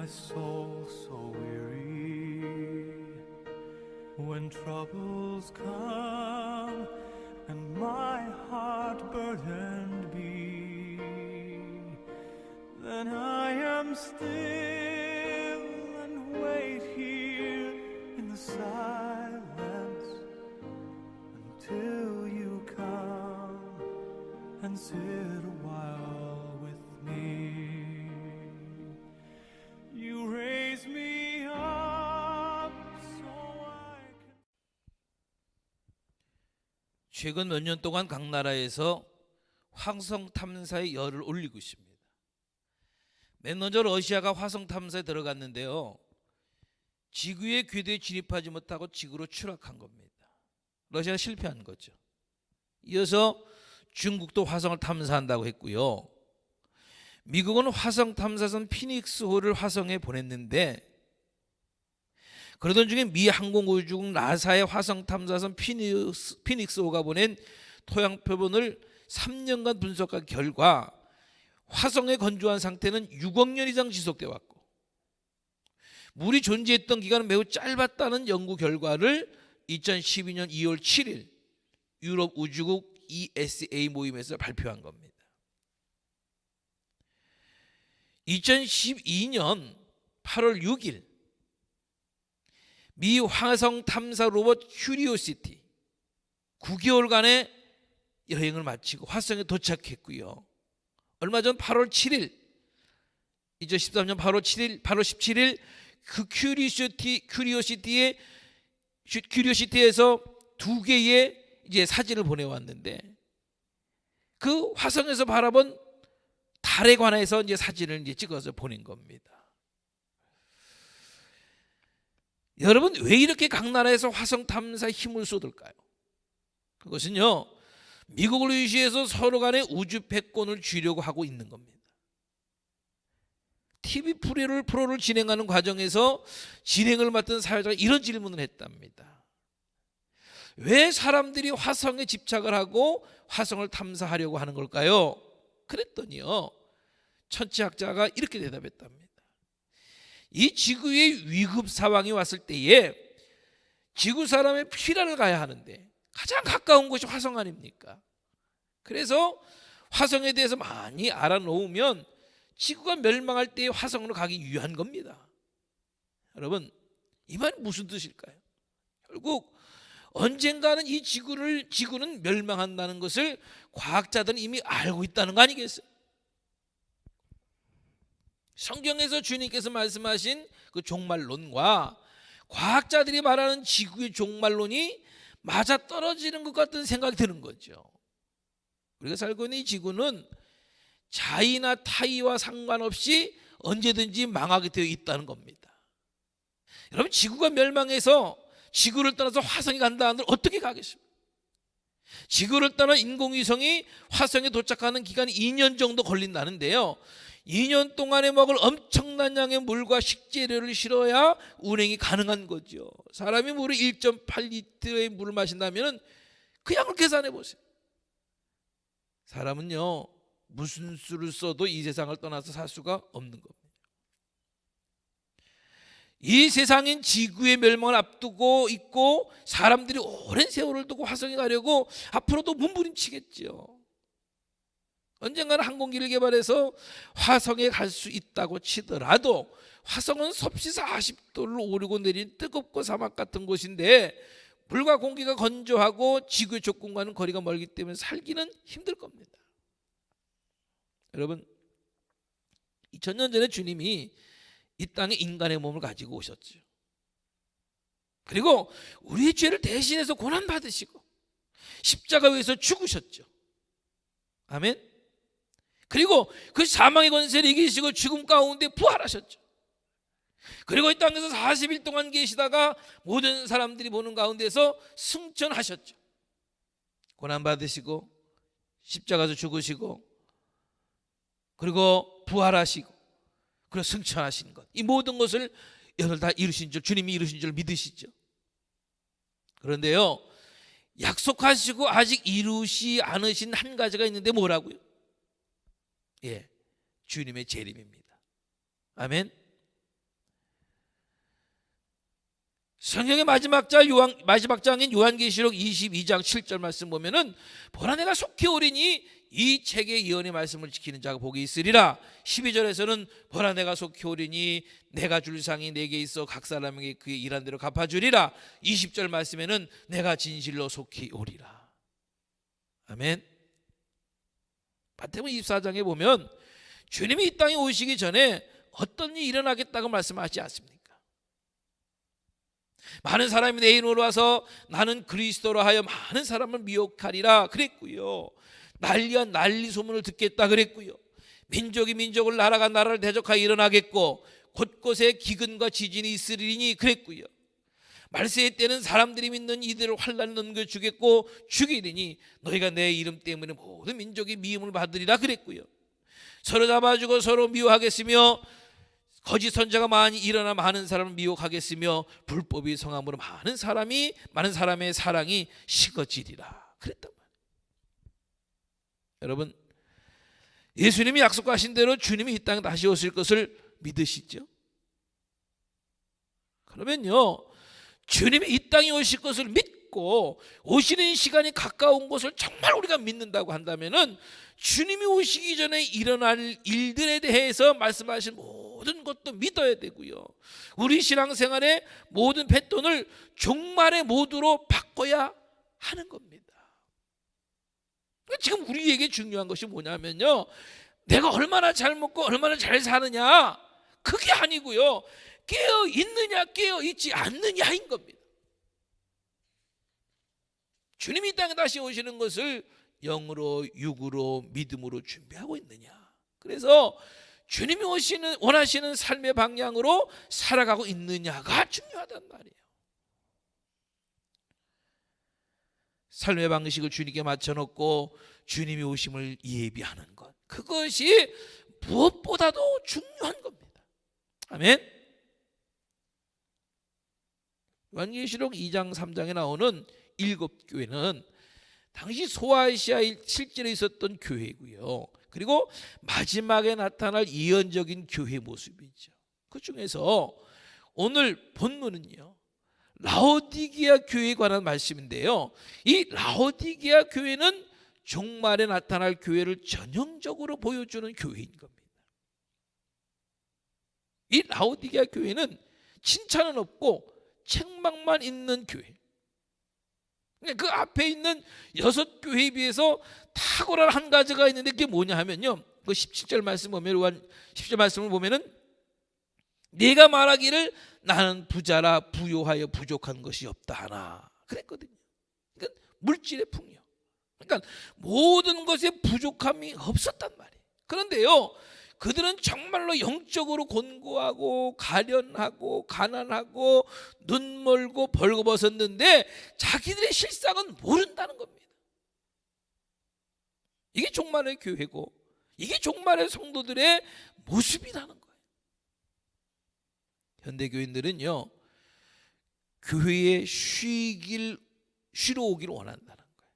my soul so weary, when troubles come and my heart burdened be, then I am still and wait here in the silence until you come and sit a while with me. You raise me up so I can. 최근 몇 년 동안 각 나라에서 화성 탐사에 열을 올리고 있습니다. 맨 먼저 러시아가 화성 탐사에 들어갔는데요, 지구의 궤도에 진입하지 못하고 지구로 추락한 겁니다. 러시아가 실패한 거죠. 이어서 중국도 화성을 탐사한다고 했고요. 미국은 화성 탐사선 피닉스호를 화성에 보냈는데, 그러던 중에 미 항공우주국 나사의 화성 탐사선 피닉스호가 보낸 토양 표본을 3년간 분석한 결과 화성의 건조한 상태는 6억 년 이상 지속되어 왔고 물이 존재했던 기간은 매우 짧았다는 연구 결과를 2012년 2월 7일 유럽 우주국 ESA 모임에서 발표한 겁니다. 2012년 8월 6일 미 화성 탐사 로봇 큐리오시티 9개월간의 여행을 마치고 화성에 도착했고요. 얼마 전 8월 7일 2013년 8월 17일 그 큐리오시티에서 2개의 이제 사진을 보내왔는데, 그 화성에서 바라본 달에 관해서 이제 사진을 이제 찍어서 보낸 겁니다. 여러분, 왜 이렇게 각 나라에서 화성 탐사에 힘을 쏟을까요? 그것은요, 미국을 의지해서 서로 간에 우주 패권을 쥐려고 하고 있는 겁니다. TV 프로를 진행하는 과정에서 진행을 맡은 사회자가 이런 질문을 했답니다. 왜 사람들이 화성에 집착을 하고 화성을 탐사하려고 하는 걸까요? 그랬더니요, 천체학자가 이렇게 대답했답니다. 이 지구의 위급 상황이 왔을 때에 지구 사람의 피난을 가야 하는데 가장 가까운 곳이 화성 아닙니까? 그래서 화성에 대해서 많이 알아놓으면 지구가 멸망할 때에 화성으로 가기 유한 겁니다. 여러분, 이 말이 무슨 뜻일까요? 결국 언젠가는 이 지구는 멸망한다는 것을 과학자들은 이미 알고 있다는 거 아니겠어요? 성경에서 주님께서 말씀하신 그 종말론과 과학자들이 말하는 지구의 종말론이 맞아떨어지는 것 같은 생각이 드는 거죠. 우리가 살고 있는 이 지구는 자의나 타의와 상관없이 언제든지 망하게 되어 있다는 겁니다. 여러분, 지구가 멸망해서 지구를 떠나서 화성에 간다 한들 어떻게 가겠습니까? 지구를 떠나 인공위성이 화성에 도착하는 기간이 2년 정도 걸린다는데요, 2년 동안에 먹을 엄청난 양의 물과 식재료를 실어야 운행이 가능한 거죠. 사람이 물을 1.8리터의 물을 마신다면 그 양을 계산해 보세요. 사람은요, 무슨 수를 써도 이 세상을 떠나서 살 수가 없는 겁니다. 이 세상인 지구의 멸망을 앞두고 있고 사람들이 오랜 세월을 두고 화성에 가려고 앞으로도 몸부림치겠죠. 언젠가는 항공기를 개발해서 화성에 갈 수 있다고 치더라도 화성은 섭씨 40도를 오르고 내린 뜨겁고 사막 같은 곳인데 물과 공기가 건조하고 지구의 조건과는 거리가 멀기 때문에 살기는 힘들 겁니다. 여러분, 2000년 전에 주님이 이 땅에 인간의 몸을 가지고 오셨죠. 그리고 우리의 죄를 대신해서 고난받으시고 십자가 위에서 죽으셨죠. 아멘. 그리고 그 사망의 권세를 이기시고 죽음 가운데 부활하셨죠. 그리고 이 땅에서 40일 동안 계시다가 모든 사람들이 보는 가운데서 승천하셨죠. 고난받으시고 십자가에서 죽으시고 그리고 부활하시고 그리고 승천하신 것, 이 모든 것을 여러분 다 이루신 줄, 주님이 이루신 줄 믿으시죠? 그런데요, 약속하시고 아직 이루시 않으신 한 가지가 있는데 뭐라고요? 예, 주님의 재림입니다. 아멘. 성경의 마지막 장인 요한계시록 22장 7절 말씀 보면은 보라 내가 속히 오리니 이 책의 예언의 말씀을 지키는 자가 복이 있으리라. 12절에서는 보라 내가 속히 오리니 내가 줄 상이 내게 있어 각 사람에게 그의 일한 대로 갚아주리라. 20절 말씀에는 내가 진실로 속히 오리라. 아멘. 마태복음 24장에 보면 주님이 이 땅에 오시기 전에 어떤 일이 일어나겠다고 말씀하지 않습니까? 많은 사람이 내 이름으로 와서 나는 그리스도로 하여 많은 사람을 미혹하리라 그랬고요. 난리와 난리 소문을 듣겠다 그랬고요. 민족이 민족을, 나라가 나라를 대적하여 일어나겠고 곳곳에 기근과 지진이 있으리니 그랬고요. 말세의 때는 사람들이 믿는 이들을 환난을 넘겨주겠고 죽이리니 너희가 내 이름 때문에 모든 민족이 미움을 받으리라 그랬고요. 서로 잡아주고 서로 미워하겠으며 거짓 선자가 많이 일어나 많은 사람을 미혹하겠으며 불법이 성함으로 많은 사람의 사랑이 식어지리라 그랬단 말이에요. 여러분, 예수님이 약속하신 대로 주님이 이 땅에 다시 오실 것을 믿으시죠? 그러면요, 주님이 이 땅에 오실 것을 믿고 오시는 시간이 가까운 것을 정말 우리가 믿는다고 한다면은 주님이 오시기 전에 일어날 일들에 대해서 말씀하신 모든 것도 믿어야 되고요. 우리 신앙생활의 모든 뱃돈을 종말의 모드로 바꿔야 하는 겁니다. 지금 우리에게 중요한 것이 뭐냐면요, 내가 얼마나 잘 먹고 얼마나 잘 사느냐 그게 아니고요, 깨어 있느냐 깨어 있지 않느냐인 겁니다. 주님이 이 땅에 다시 오시는 것을 영으로 육으로 믿음으로 준비하고 있느냐. 그래서 주님이 원하시는 삶의 방향으로 살아가고 있느냐가 중요하단 말이에요. 삶의 방식을 주님께 맞춰놓고 주님이 오심을 예비하는 것, 그것이 무엇보다도 중요한 겁니다. 아멘. 요한계시록 2장 3장에 나오는 7교회는 당시 소아시아에 실제로 있었던 교회고요. 그리고 마지막에 나타날 예언적인 교회 모습이죠. 그 중에서 오늘 본문은요, 라오디게아 교회에 관한 말씀인데요, 이 라오디게아 교회는 종말에 나타날 교회를 전형적으로 보여주는 교회인 겁니다. 이 라오디게아 교회는 칭찬은 없고 책망만 있는 교회. 그 앞에 있는 6교회에 비해서 탁월한 한 가지가 있는데 그게 뭐냐 하면요, 그 17절 말씀 보면, 10절 말씀을 보면은 네가 말하기를 나는 부자라 부요하여 부족한 것이 없다 하나 그랬거든요. 그러니까 물질의 풍요, 그러니까 모든 것에 부족함이 없었단 말이에요. 그런데요, 그들은 정말로 영적으로 곤고하고 가련하고 가난하고 눈멀고 벌거벗었는데 자기들의 실상은 모른다는 겁니다. 이게 종말의 교회고 이게 종말의 성도들의 모습이라는 거예요. 현대교인들은요, 교회에 쉬러 오기를 원한다는 거예요.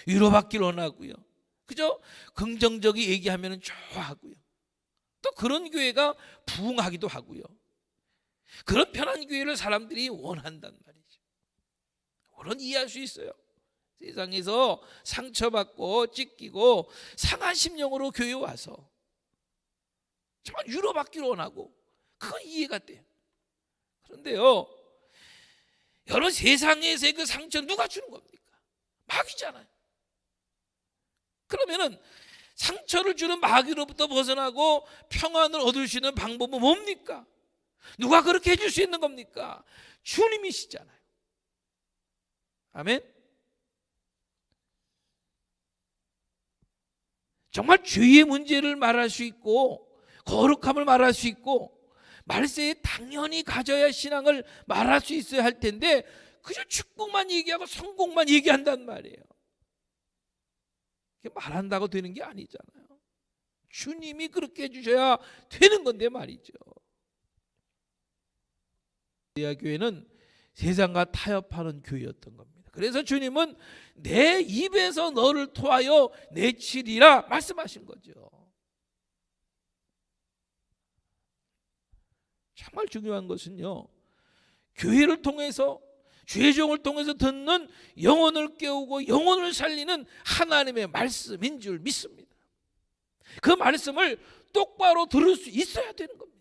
위로받기를 원하고요, 그죠? 긍정적인 얘기하면 좋아하고요, 또 그런 교회가 부흥하기도 하고요. 그런 편한 교회를 사람들이 원한단 말이죠. 물론 이해할 수 있어요. 세상에서 상처받고 찢기고 상한 심령으로 교회에 와서 정말 위로받기를 원하고 그건 이해가 돼요. 그런데요, 여러분, 세상에서의 그 상처 누가 주는 겁니까? 마귀잖아요. 그러면은 상처를 주는 마귀로부터 벗어나고 평안을 얻을 수 있는 방법은 뭡니까? 누가 그렇게 해줄 수 있는 겁니까? 주님이시잖아요. 아멘. 정말 죄의 문제를 말할 수 있고 거룩함을 말할 수 있고 말세에 당연히 가져야 할 신앙을 말할 수 있어야 할 텐데 그저 축복만 얘기하고 성공만 얘기한단 말이에요. 말한다고 되는 게 아니잖아요. 주님이 그렇게 해주셔야 되는 건데 말이죠. 라오디게아 교회는 세상과 타협하는 교회였던 겁니다. 그래서 주님은 내 입에서 너를 토하여 내치리라 말씀하신 거죠. 정말 중요한 것은요, 교회를 통해서 죄종을 통해서 듣는 영혼을 깨우고 영혼을 살리는 하나님의 말씀인 줄 믿습니다. 그 말씀을 똑바로 들을 수 있어야 되는 겁니다.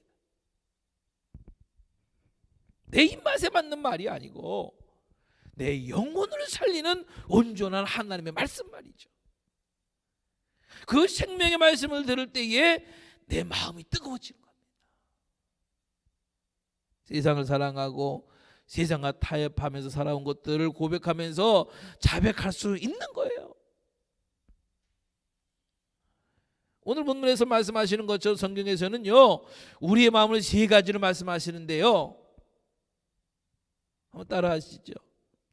내 입맛에 맞는 말이 아니고 내 영혼을 살리는 온전한 하나님의 말씀 말이죠. 그 생명의 말씀을 들을 때에 내 마음이 뜨거워지는 겁니다. 세상을 사랑하고 세상과 타협하면서 살아온 것들을 고백하면서 자백할 수 있는 거예요. 오늘 본문에서 말씀하시는 것처럼 성경에서는요, 우리의 마음을 세 가지로 말씀하시는데요, 한번 따라 하시죠.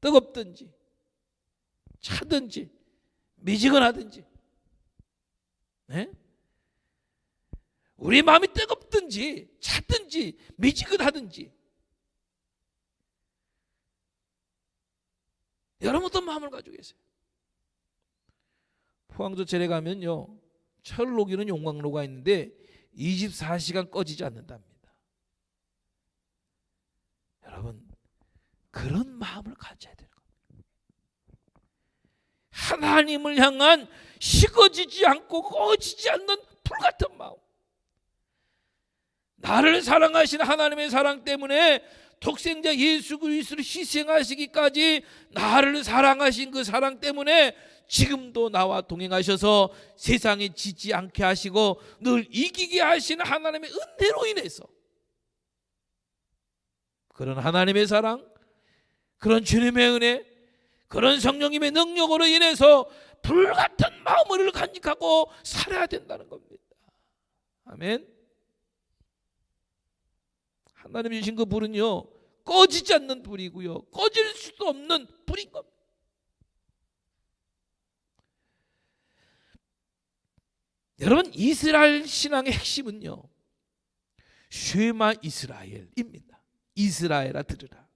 뜨겁든지 차든지 미지근하든지, 네? 우리 마음이 뜨겁든지 차든지 미지근하든지, 여러분 어떤 마음을 가지고 계세요? 포항조철에 가면요, 철을 녹이는 용광로가 있는데 24시간 꺼지지 않는답니다. 여러분, 그런 마음을 가져야 되는 겁니다. 하나님을 향한 식어지지 않고 꺼지지 않는 불같은 마음, 나를 사랑하신 하나님의 사랑 때문에 독생자 예수 그리스도를 희생하시기까지 나를 사랑하신 그 사랑 때문에 지금도 나와 동행하셔서 세상에 지지 않게 하시고 늘 이기게 하시는 하나님의 은혜로 인해서, 그런 하나님의 사랑, 그런 주님의 은혜, 그런 성령님의 능력으로 인해서 불같은 마음을 간직하고 살아야 된다는 겁니다. 아멘. 하나님이 주신 그 불은요, 꺼지지 않는 불이고요, 꺼질 수도 없는 불인 겁니다. 여러분, 이스라엘 신앙의 핵심은요, 쉐마 이스라엘입니다. 이스라엘아 들으라.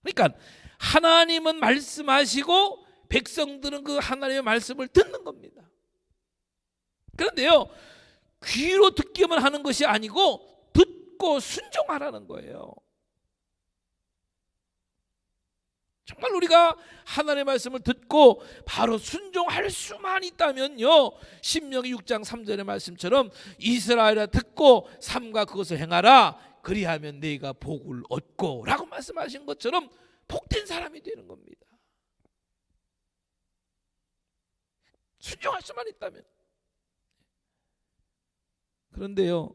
그러니까 하나님은 말씀하시고 백성들은 그 하나님의 말씀을 듣는 겁니다. 그런데요, 귀로 듣기만 하는 것이 아니고 듣고 순종하라는 거예요. 정말 우리가 하나님의 말씀을 듣고 바로 순종할 수만 있다면요, 신명기 6장 3절의 말씀처럼 이스라엘아 듣고 삼가 그것을 행하라, 그리하면 너희가 복을 얻고 라고 말씀하신 것처럼 복된 사람이 되는 겁니다. 순종할 수만 있다면. 그런데요,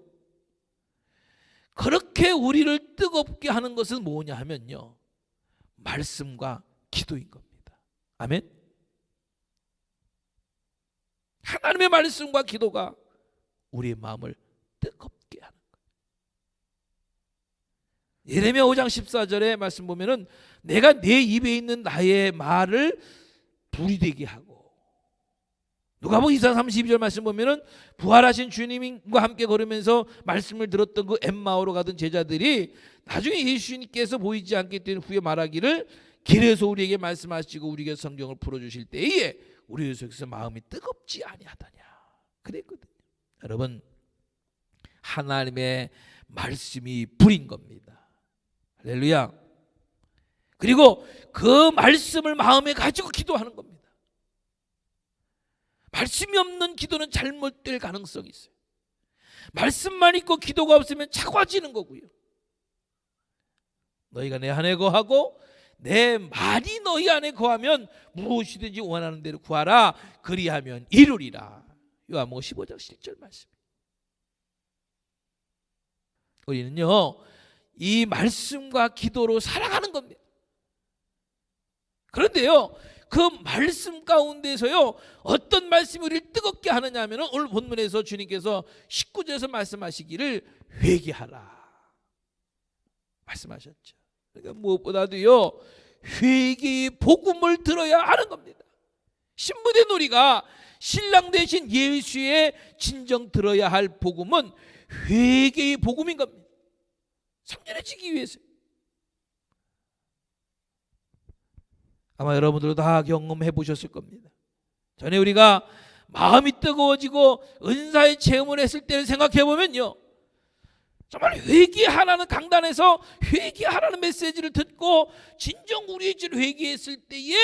그렇게 우리를 뜨겁게 하는 것은 뭐냐 하면요, 말씀과 기도인 겁니다. 아멘. 하나님의 말씀과 기도가 우리의 마음을 뜨겁게 하는 거예요. 예레미야 5장 14절의 말씀 보면은 내가 내 입에 있는 나의 말을 불이 되게 하고, 누가복음 2장 32절 말씀 보면은 부활하신 주님과 함께 걸으면서 말씀을 들었던 그 엠마오로 가던 제자들이 나중에 예수님께서 보이지 않게 된 후에 말하기를, 길에서 우리에게 말씀하시고 우리에게 성경을 풀어주실 때에 우리 속에서 마음이 뜨겁지 아니하더냐 그랬거든요. 여러분, 하나님의 말씀이 불인 겁니다. 할렐루야. 그리고 그 말씀을 마음에 가지고 기도하는 겁니다. 말씀이 없는 기도는 잘못될 가능성이 있어요. 말씀만 있고 기도가 없으면 차가워지는 거고요. 너희가 내 안에 거하고 내 말이 너희 안에 거하면 무엇이든지 원하는 대로 구하라, 그리하면 이루리라. 요한복음 15장 7절 말씀. 우리는요, 이 말씀과 기도로 살아가는 겁니다. 그런데요, 그 말씀 가운데서요, 어떤 말씀이 우리를 뜨겁게 하느냐 하면 오늘 본문에서 주님께서 19절에서 말씀하시기를 회개하라 말씀하셨죠. 그러니까 무엇보다도요, 회개의 복음을 들어야 하는 겁니다. 신부된 우리가 신랑 대신 예수의 진정 들어야 할 복음은 회개의 복음인 겁니다. 성전해지기 위해서. 아마 여러분들도 다 경험해 보셨을 겁니다. 전에 우리가 마음이 뜨거워지고 은사의 체험을 했을 때를 생각해 보면요, 정말 회개하라는 강단에서 회개하라는 메시지를 듣고 진정 우리의 죄를 회개했을 때에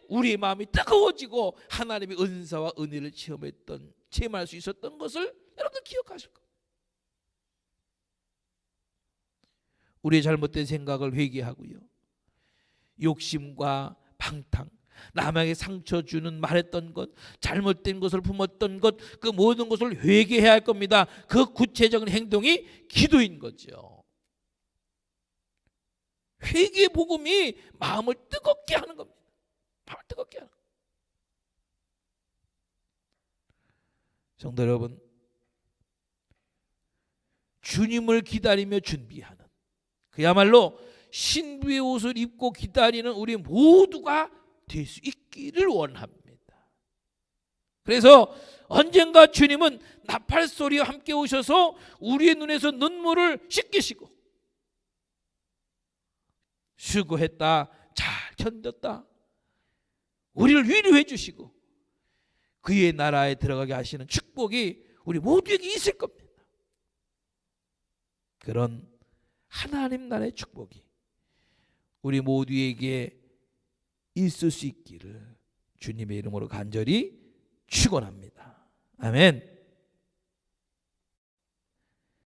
우리의 마음이 뜨거워지고 하나님의 은사와 은혜를 체험할 수 있었던 것을 여러분들 기억하실 겁니다. 우리의 잘못된 생각을 회개하고요, 욕심과 방탕, 남에게 상처 주는 말했던 것, 잘못된 것을 품었던 것, 그 모든 것을 회개해야 할 겁니다. 그 구체적인 행동이 기도인 거죠. 회개의 복음이 마음을 뜨겁게 하는 겁니다. 마음을 뜨겁게 하는 겁니다. 성도 여러분, 주님을 기다리며 준비하는, 그야말로 신부의 옷을 입고 기다리는 우리 모두가 될 수 있기를 원합니다. 그래서 언젠가 주님은 나팔 소리와 함께 오셔서 우리의 눈에서 눈물을 씻기시고, 수고했다, 잘 견뎠다, 우리를 위로해 주시고 그의 나라에 들어가게 하시는 축복이 우리 모두에게 있을 겁니다. 그런 하나님 나라의 축복이 우리 모두에게 있을 수 있기를 주님의 이름으로 간절히 축원합니다. 아멘.